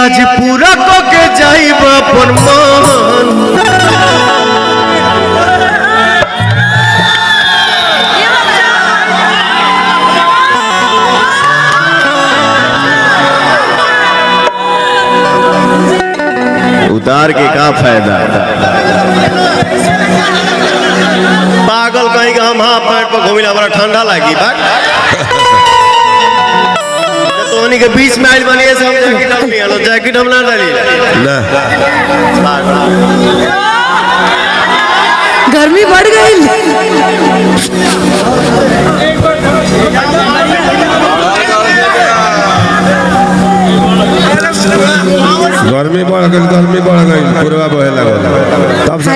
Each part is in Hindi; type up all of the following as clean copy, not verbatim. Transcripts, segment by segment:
आज पूरा को के जाइब अपन मन उतार के का फायदा पागल कहीं का हम हाफ पैंट पर घूमिला बड़ा ठंडा लगी तो के बीच में आइल बनिए से हम जैकेट हम लिया लो जैकेट हम ना डाली ना गर्मी बढ़ गई गर्मी बढ़ गई पूर्वा बहे लगल तब से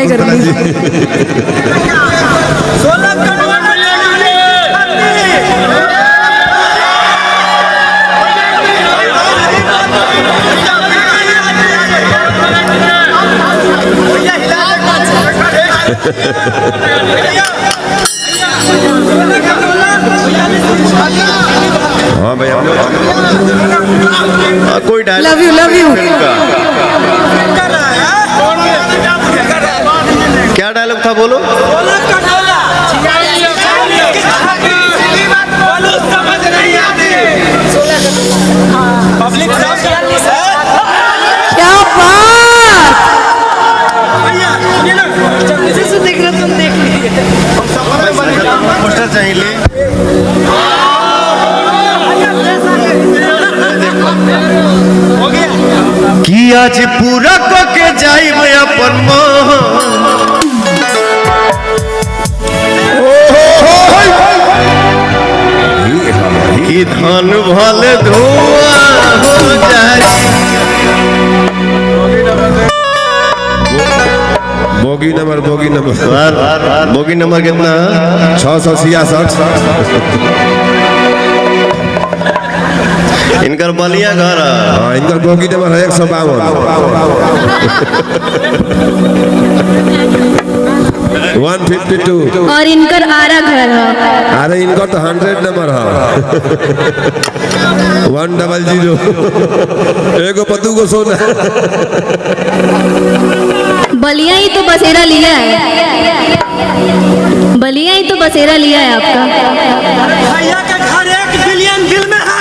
हाँ भैया कोई लव यू क्या डायलॉग था बोलो क्या बात देख रहे तुम देख पोस्टर चाहिए कि आज पूरा को के जाइब अपन मन कि धन भल धुआं हो जाए बोगी नंबर कितना 666 इनकर बलिया घर हाँ इनकर बोगी नंबर है 152 152 और इनकर आरा घर है अरे इनका तो 100 नंबर है 100 एगो पतू को सोना बलिया ही तो बसेरा लिया है बलिया ही तो बसेरा लिया है आपका भैया का घर 1 बिलियन बिल में है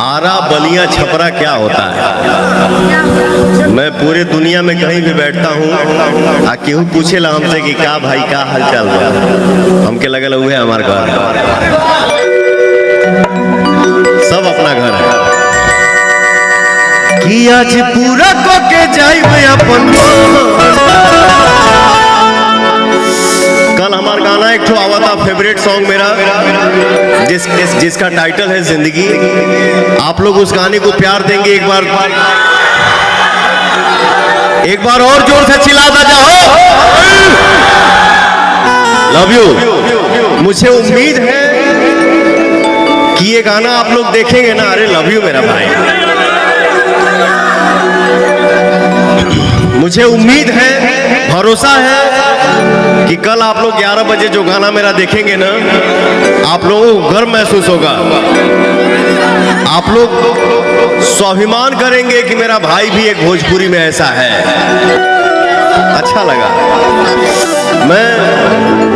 आरा बलिया छपरा क्या होता है मैं पूरे दुनिया में कहीं भी बैठता हूँ आ केहू पूछेला हमसे कि क्या भाई क्या हाल चाल बा हमके लगल हुए हमारे घर सब अपना घर है कि आज पूरा को के जाइब अपन कल हमारा गाना एक ठो आवा था फेवरेट सॉन्ग मेरा जिसका टाइटल है जिंदगी आप लोग उस गाने को प्यार देंगे एक बार और जोर से चिल्ला जाओ लव यू मुझे उम्मीद है कि ये गाना आप लोग देखेंगे ना अरे लव यू मेरा भाई मुझे उम्मीद है भरोसा है कि कल आप लोग 11 बजे जो गाना मेरा देखेंगे ना आप लोगों को गर्व महसूस होगा आप लोग स्वाभिमान करेंगे कि मेरा भाई भी एक भोजपुरी में ऐसा है अच्छा लगा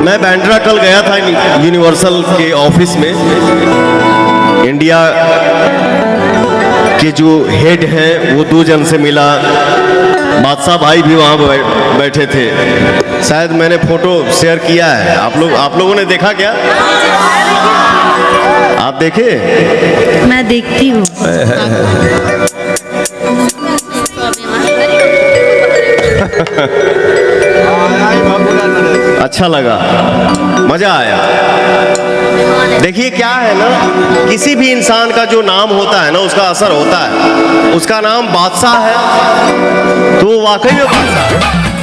मैं बैंड्रा कल गया था यूनिवर्सल के ऑफिस में इंडिया के जो हेड हैं वो 2 जन से मिला बादशाह भाई भी वहां बैठे थे शायद मैंने फोटो शेयर किया है आप लोगों ने देखा क्या आप देखे मैं देखती हूँ अच्छा लगा मजा आया देखिए क्या है ना किसी भी इंसान का जो नाम होता है ना उसका असर होता है उसका नाम बादशाह है तो वाकई में बादशाह है